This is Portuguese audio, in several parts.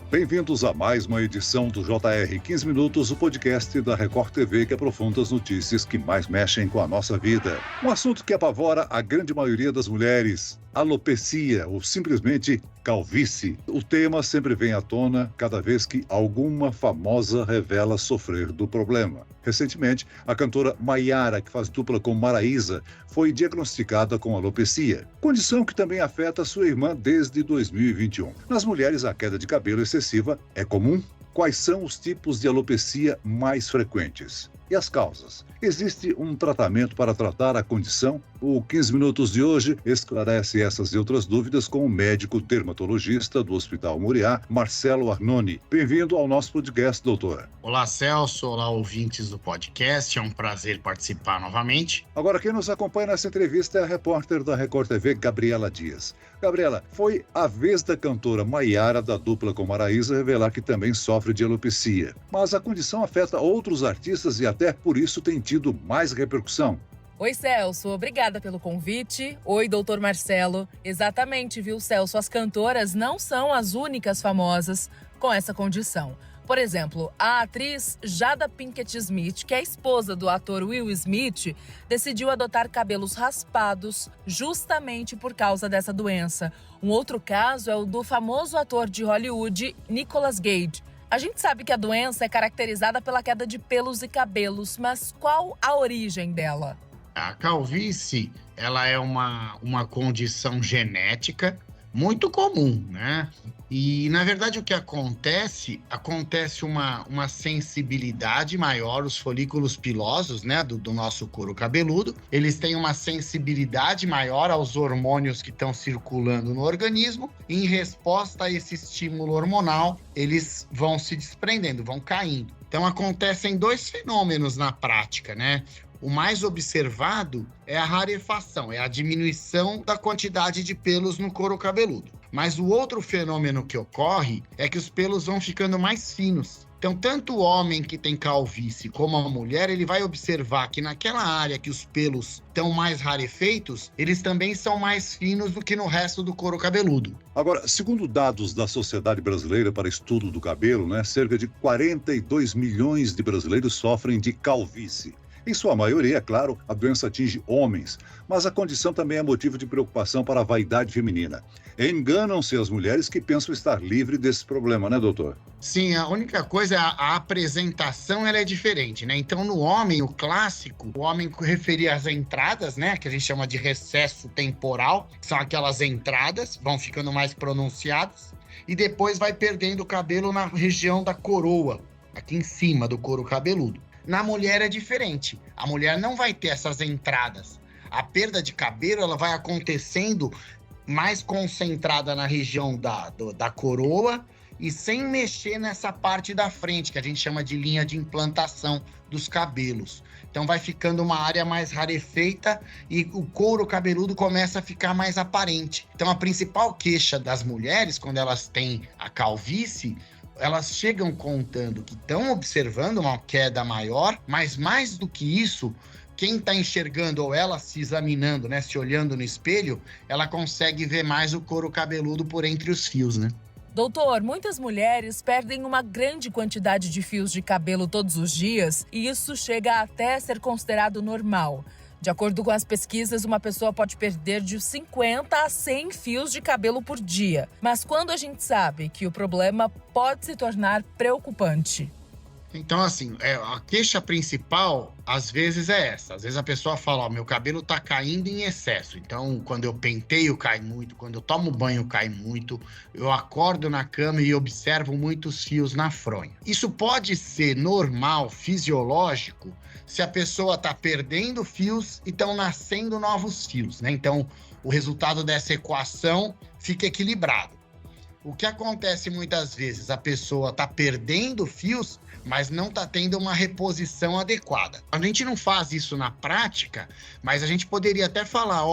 Bem-vindos a mais uma edição do JR 15 Minutos, o podcast da Record TV que aprofunda as notícias que mais mexem com a nossa vida. Um assunto que apavora a grande maioria das mulheres: alopecia ou simplesmente calvície. O tema sempre vem à tona cada vez que alguma famosa revela sofrer do problema. Recentemente, a cantora Maiara, que faz dupla com Maraísa, foi diagnosticada com alopecia, condição que também afeta sua irmã desde 2021. Nas mulheres, a queda de cabelo excessiva é comum? Quais são os tipos de alopecia mais frequentes? E as causas? Existe um tratamento para tratar a condição? O 15 Minutos de hoje esclarece essas e outras dúvidas com o médico dermatologista do Hospital Moriá, Marcelo Arnone. Bem-vindo ao nosso podcast, doutor. Olá, Celso. Olá, ouvintes do podcast. É um prazer participar novamente. Agora, quem nos acompanha nessa entrevista é a repórter da Record TV, Gabriela Dias. Gabriela, foi a vez da cantora Maiara, da dupla com Maraísa, revelar que também sofre de alopecia. Mas a condição afeta outros artistas e até por isso tem tido mais repercussão. Oi, Celso. Obrigada pelo convite. Oi, doutor Marcelo. Exatamente, viu, Celso? As cantoras não são as únicas famosas com essa condição. Por exemplo, a atriz Jada Pinkett Smith, que é esposa do ator Will Smith, decidiu adotar cabelos raspados justamente por causa dessa doença. Um outro caso é o do famoso ator de Hollywood, Nicolas Cage. A gente sabe que a doença é caracterizada pela queda de pelos e cabelos, mas qual a origem dela? A calvície, ela é uma condição genética muito comum, né? E, na verdade, o que acontece uma sensibilidade maior, os folículos pilosos, né, do nosso couro cabeludo, eles têm uma sensibilidade maior aos hormônios que estão circulando no organismo, e em resposta a esse estímulo hormonal, eles vão se desprendendo, vão caindo. Então, acontecem dois fenômenos na prática, né? O mais observado é a rarefação, é a diminuição da quantidade de pelos no couro cabeludo. Mas o outro fenômeno que ocorre é que os pelos vão ficando mais finos. Então, tanto o homem que tem calvície como a mulher, ele vai observar que naquela área que os pelos estão mais rarefeitos, eles também são mais finos do que no resto do couro cabeludo. Agora, segundo dados da Sociedade Brasileira para Estudo do Cabelo, cerca de 42 milhões de brasileiros sofrem de calvície. Em sua maioria, é claro, a doença atinge homens, mas a condição também é motivo de preocupação para a vaidade feminina. Enganam-se as mulheres que pensam estar livre desse problema, né, doutor? Sim, a única coisa, a apresentação ela é diferente, né? Então, no homem, o clássico, o homem referia às entradas, né? Que a gente chama de recesso temporal, que são aquelas entradas, vão ficando mais pronunciadas, e depois vai perdendo o cabelo na região da coroa, aqui em cima do couro cabeludo. Na mulher é diferente. A mulher não vai ter essas entradas. A perda de cabelo ela vai acontecendo mais concentrada na região da coroa e sem mexer nessa parte da frente, que a gente chama de linha de implantação dos cabelos. Então vai ficando uma área mais rarefeita e o couro cabeludo começa a ficar mais aparente. Então a principal queixa das mulheres, quando elas têm a calvície, elas chegam contando que estão observando uma queda maior, mas mais do que isso, quem está enxergando ou ela se examinando, né, se olhando no espelho, ela consegue ver mais o couro cabeludo por entre os fios, né? Doutor, muitas mulheres perdem uma grande quantidade de fios de cabelo todos os dias e isso chega até a ser considerado normal. De acordo com as pesquisas, uma pessoa pode perder de 50 a 100 fios de cabelo por dia. Mas quando a gente sabe que o problema pode se tornar preocupante? Então, assim, a queixa principal, às vezes, é essa. Às vezes a pessoa fala, meu cabelo tá caindo em excesso. Então, quando eu penteio, cai muito. Quando eu tomo banho, cai muito. Eu acordo na cama e observo muitos fios na fronha. Isso pode ser normal, fisiológico, se a pessoa tá perdendo fios e estão nascendo novos fios, né? Então, o resultado dessa equação fica equilibrado. O que acontece muitas vezes, a pessoa tá perdendo fios, mas não tá tendo uma reposição adequada. A gente não faz isso na prática, mas a gente poderia até falar,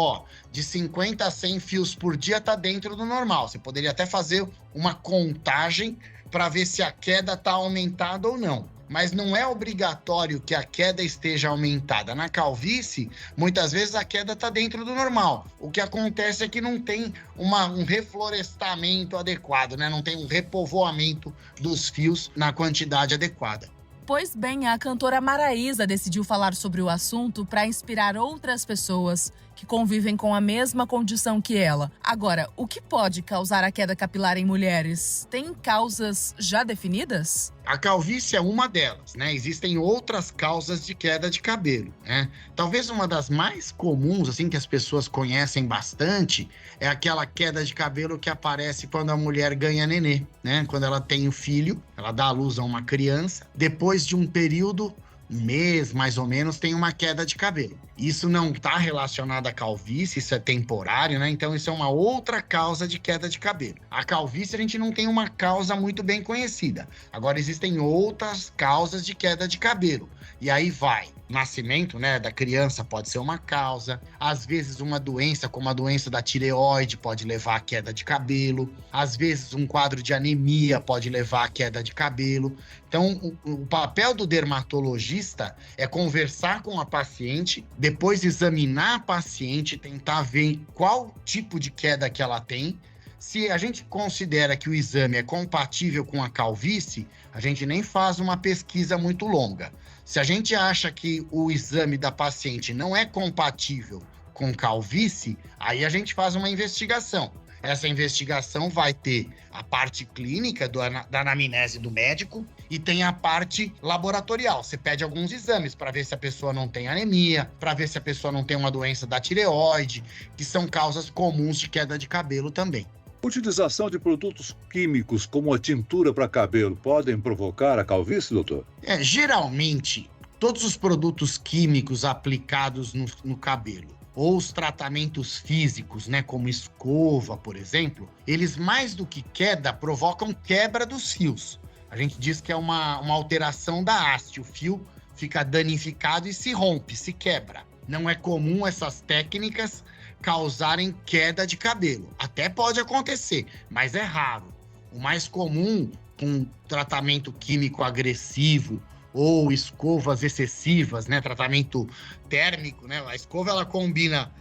de 50 a 100 fios por dia tá dentro do normal. Você poderia até fazer uma contagem para ver se a queda tá aumentada ou não. mas não é obrigatório que a queda esteja aumentada. Na calvície, muitas vezes a queda está dentro do normal. O que acontece é que não tem um reflorestamento adequado, né? Não tem um repovoamento dos fios na quantidade adequada. Pois bem, a cantora Maraísa decidiu falar sobre o assunto para inspirar outras pessoas que convivem com a mesma condição que ela. Agora, o que pode causar a queda capilar em mulheres? Tem causas já definidas? A calvície é uma delas, né? Existem outras causas de queda de cabelo, né? Talvez uma das mais comuns, assim, que as pessoas conhecem bastante, é aquela queda de cabelo que aparece quando a mulher ganha nenê, né? Quando ela tem o filho, ela dá à luz a uma criança, depois de um período, um mês mais ou menos, tem uma queda de cabelo. Isso não está relacionado à calvície, isso é temporário, né? Então isso é uma outra causa de queda de cabelo. A calvície a gente não tem uma causa muito bem conhecida. Agora existem outras causas de queda de cabelo. E aí vai. Nascimento, né, da criança pode ser uma causa. Às vezes uma doença, como a doença da tireoide, pode levar à queda de cabelo. Às vezes um quadro de anemia pode levar à queda de cabelo. Então, o papel do dermatologista é conversar com a paciente, depois examinar a paciente, tentar ver qual tipo de queda que ela tem. Se a gente considera que o exame é compatível com a calvície, a gente nem faz uma pesquisa muito longa. Se a gente acha que o exame da paciente não é compatível com calvície, aí a gente faz uma investigação. Essa investigação vai ter a parte clínica da anamnese do médico e tem a parte laboratorial. Você pede alguns exames para ver se a pessoa não tem anemia, para ver se a pessoa não tem uma doença da tireoide, que são causas comuns de queda de cabelo também. Utilização de produtos químicos como a tintura para cabelo podem provocar a calvície, doutor? Geralmente, todos os produtos químicos aplicados no cabelo ou os tratamentos físicos, né, como escova, por exemplo, eles mais do que queda provocam quebra dos fios. A gente diz que é uma alteração da haste, o fio fica danificado e se rompe, se quebra. Não é comum essas técnicas causarem queda de cabelo. Até pode acontecer, mas é raro. O mais comum, com tratamento químico agressivo ou escovas excessivas, né? Tratamento térmico, né? A escova, ela combina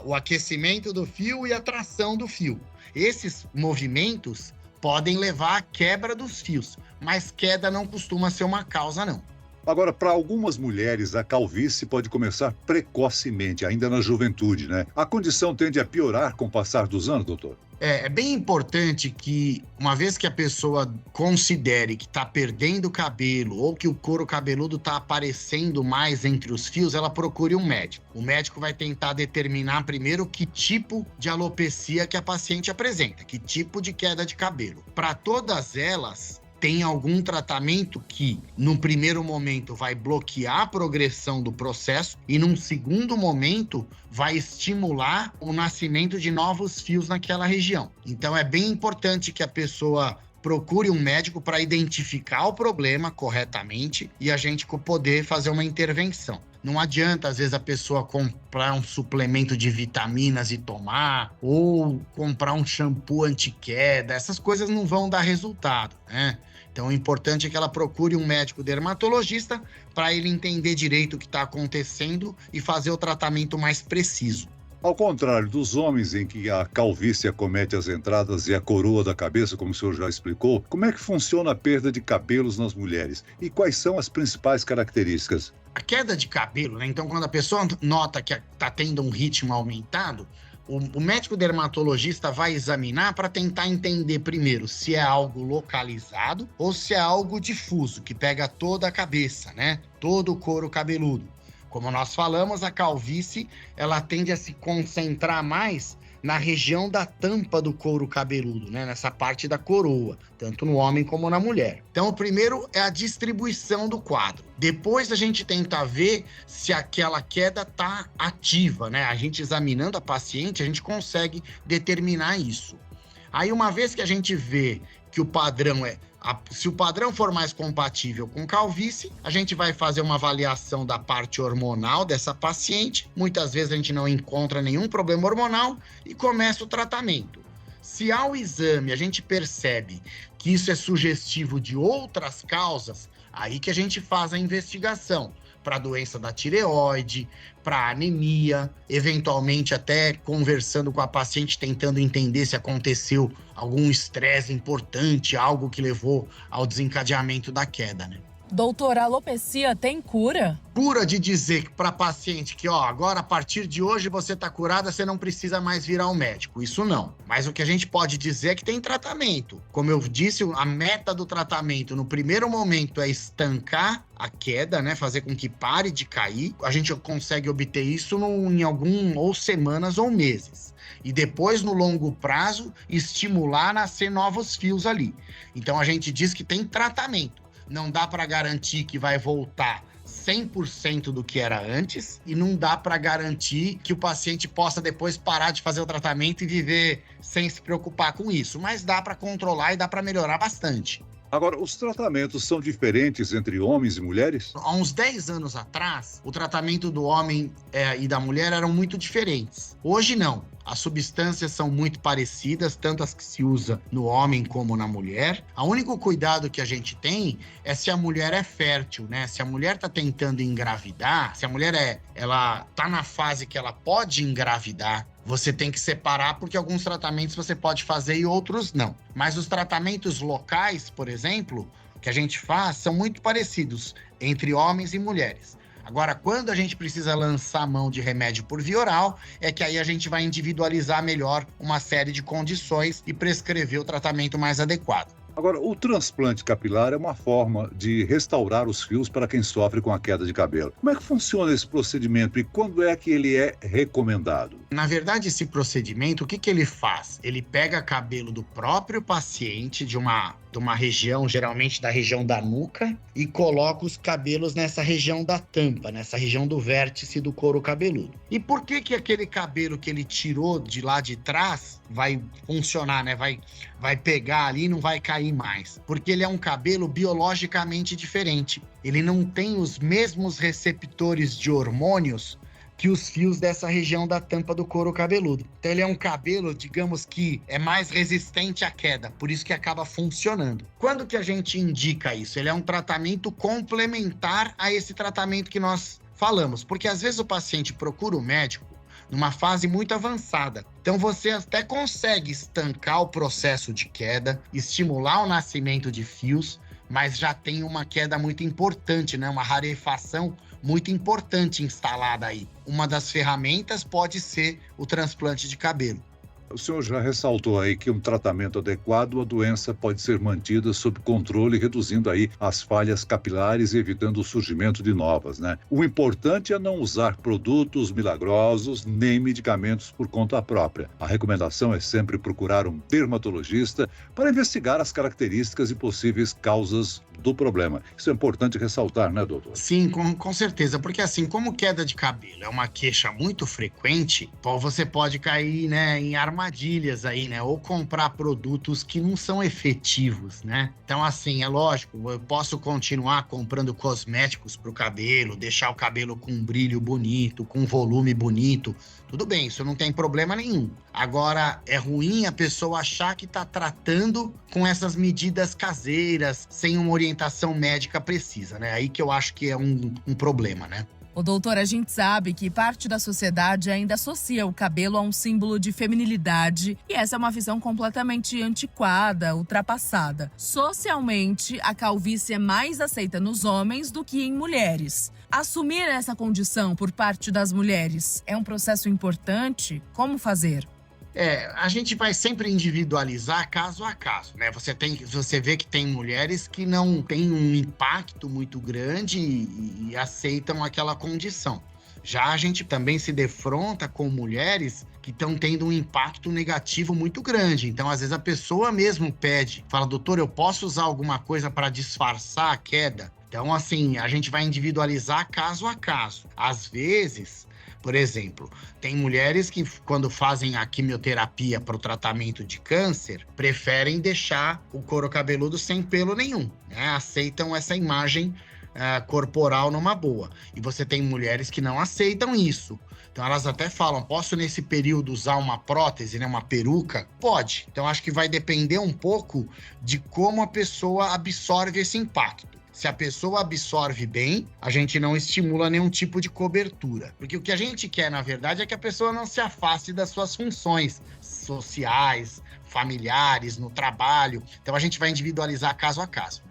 o aquecimento do fio e a tração do fio. Esses movimentos podem levar à quebra dos fios, mas queda não costuma ser uma causa, não. Agora, para algumas mulheres, a calvície pode começar precocemente, ainda na juventude, né? A condição tende a piorar com o passar dos anos, doutor? É bem importante que, uma vez que a pessoa considere que está perdendo cabelo ou que o couro cabeludo está aparecendo mais entre os fios, ela procure um médico. O médico vai tentar determinar primeiro que tipo de alopecia que a paciente apresenta, que tipo de queda de cabelo. Para todas elas, tem algum tratamento que, num primeiro momento, vai bloquear a progressão do processo e, num segundo momento, vai estimular o nascimento de novos fios naquela região. Então, é bem importante que a pessoa procure um médico para identificar o problema corretamente e a gente poder fazer uma intervenção. Não adianta, às vezes, a pessoa comprar um suplemento de vitaminas e tomar, ou comprar um shampoo anti-queda. Essas coisas não vão dar resultado, né? Então, o importante é que ela procure um médico dermatologista para ele entender direito o que está acontecendo e fazer o tratamento mais preciso. Ao contrário dos homens, em que a calvície acomete as entradas e a coroa da cabeça, como o senhor já explicou, como é que funciona a perda de cabelos nas mulheres? E quais são as principais características? A queda de cabelo, né? Então, quando a pessoa nota que está tendo um ritmo aumentado, o médico dermatologista vai examinar para tentar entender primeiro se é algo localizado ou se é algo difuso, que pega toda a cabeça, né? Todo o couro cabeludo. Como nós falamos, a calvície, ela tende a se concentrar mais na região da tampa do couro cabeludo, né? Nessa parte da coroa, tanto no homem como na mulher. Então, o primeiro é a distribuição do quadro. Depois a gente tenta ver se aquela queda está ativa, né? A gente examinando a paciente, a gente consegue determinar isso. Aí, uma vez que a gente vê que o padrão se o padrão for mais compatível com calvície, a gente vai fazer uma avaliação da parte hormonal dessa paciente. Muitas vezes a gente não encontra nenhum problema hormonal e começa o tratamento. Se ao exame a gente percebe que isso é sugestivo de outras causas, Aí que a gente faz a investigação para doença da tireoide, para anemia, eventualmente até conversando com a paciente, tentando entender se aconteceu algum estresse importante, algo que levou ao desencadeamento da queda, né? Doutor, a alopecia tem cura? Cura de dizer para paciente que, agora a partir de hoje você está curada, você não precisa mais vir ao médico. Isso não. Mas o que a gente pode dizer é que tem tratamento. Como eu disse, a meta do tratamento no primeiro momento é estancar a queda, né? Fazer com que pare de cair. A gente consegue obter isso em ou semanas ou meses. E depois, no longo prazo, estimular a nascer novos fios ali. Então a gente diz que tem tratamento. Não dá para garantir que vai voltar 100% do que era antes e não dá para garantir que o paciente possa depois parar de fazer o tratamento e viver sem se preocupar com isso. Mas dá para controlar e dá para melhorar bastante. Agora, os tratamentos são diferentes entre homens e mulheres? Há uns 10 anos atrás, o tratamento do homem e da mulher eram muito diferentes. Hoje não. As substâncias são muito parecidas, tanto as que se usa no homem como na mulher. O único cuidado que a gente tem é se a mulher é fértil, né? Se a mulher está tentando engravidar, se a mulher ela tá na fase que ela pode engravidar, você tem que separar, porque alguns tratamentos você pode fazer e outros não. Mas os tratamentos locais, por exemplo, que a gente faz, são muito parecidos entre homens e mulheres. Agora, quando a gente precisa lançar mão de remédio por via oral, é que aí a gente vai individualizar melhor uma série de condições e prescrever o tratamento mais adequado. Agora, o transplante capilar é uma forma de restaurar os fios para quem sofre com a queda de cabelo. Como é que funciona esse procedimento e quando é que ele é recomendado? Na verdade, esse procedimento, o que ele faz? Ele pega cabelo do próprio paciente, de uma região, geralmente da região da nuca, e coloca os cabelos nessa região da tampa, nessa região do vértice do couro cabeludo. E por que aquele cabelo que ele tirou de lá de trás vai funcionar, né? Vai pegar ali e não vai cair mais? Porque ele é um cabelo biologicamente diferente. Ele não tem os mesmos receptores de hormônios que os fios dessa região da tampa do couro cabeludo. Então ele é um cabelo, digamos que é mais resistente à queda, por isso que acaba funcionando. Quando que a gente indica isso? Ele é um tratamento complementar a esse tratamento que nós falamos, porque às vezes o paciente procura o médico numa fase muito avançada. Então você até consegue estancar o processo de queda, estimular o nascimento de fios, mas já tem uma queda muito importante, né? Uma rarefação muito importante instalada aí. Uma das ferramentas pode ser o transplante de cabelo. O senhor já ressaltou aí que um tratamento adequado, a doença pode ser mantida sob controle, reduzindo aí as falhas capilares e evitando o surgimento de novas, né? O importante é não usar produtos milagrosos nem medicamentos por conta própria. A recomendação é sempre procurar um dermatologista para investigar as características e possíveis causas do problema. Isso é importante ressaltar, né, doutor? Sim, com certeza, porque assim, como queda de cabelo é uma queixa muito frequente, você pode cair, né, em armadilhas aí, né, ou comprar produtos que não são efetivos, né? Então, assim, é lógico, eu posso continuar comprando cosméticos para o cabelo, deixar o cabelo com um brilho bonito, com um volume bonito, tudo bem, isso não tem problema nenhum. Agora, é ruim a pessoa achar que está tratando com essas medidas caseiras, sem uma orientação médica precisa, né? Aí que eu acho que é um problema, né? Ô doutor, a gente sabe que parte da sociedade ainda associa o cabelo a um símbolo de feminilidade e essa é uma visão completamente antiquada, ultrapassada. Socialmente, a calvície é mais aceita nos homens do que em mulheres. Assumir essa condição por parte das mulheres é um processo importante? Como fazer? A gente vai sempre individualizar caso a caso, né? Você vê que tem mulheres que não têm um impacto muito grande e aceitam aquela condição. Já a gente também se defronta com mulheres que estão tendo um impacto negativo muito grande. Então, às vezes, a pessoa mesmo pede, fala, doutor, eu posso usar alguma coisa para disfarçar a queda? Então, assim, a gente vai individualizar caso a caso. Às vezes, por exemplo, tem mulheres que, quando fazem a quimioterapia para o tratamento de câncer, preferem deixar o couro cabeludo sem pelo nenhum, né? Aceitam essa imagem corporal numa boa. E você tem mulheres que não aceitam isso. Então elas até falam, posso nesse período usar uma prótese, né, uma peruca? Pode. Então acho que vai depender um pouco de como a pessoa absorve esse impacto. Se a pessoa absorve bem, a gente não estimula nenhum tipo de cobertura. Porque o que a gente quer, na verdade, é que a pessoa não se afaste das suas funções sociais, familiares, no trabalho. Então a gente vai individualizar caso a caso.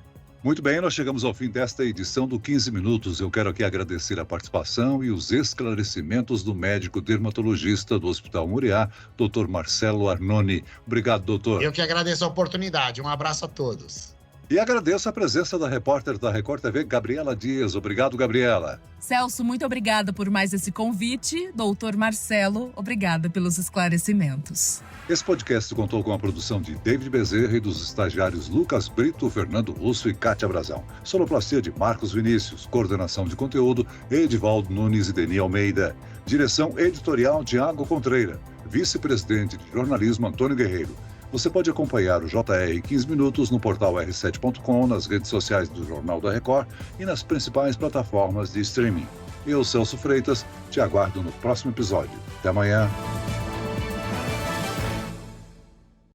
Muito bem, nós chegamos ao fim desta edição do 15 Minutos. Eu quero aqui agradecer a participação e os esclarecimentos do médico dermatologista do Hospital Muriá, Dr. Marcelo Arnone. Obrigado, doutor. Eu que agradeço a oportunidade. Um abraço a todos. E agradeço a presença da repórter da Record TV, Gabriela Dias. Obrigado, Gabriela. Celso, muito obrigada por mais esse convite. Doutor Marcelo, obrigada pelos esclarecimentos. Esse podcast contou com a produção de David Bezerra e dos estagiários Lucas Brito, Fernando Russo e Kátia Brazão. Sonoplastia de Marcos Vinícius. Coordenação de conteúdo, Edivaldo Nunes e Deni Almeida. Direção editorial, Tiago Contreira. Vice-presidente de jornalismo, Antônio Guerreiro. Você pode acompanhar o JR 15 Minutos no portal r7.com, nas redes sociais do Jornal da Record e nas principais plataformas de streaming. Eu, Celso Freitas, te aguardo no próximo episódio. Até amanhã.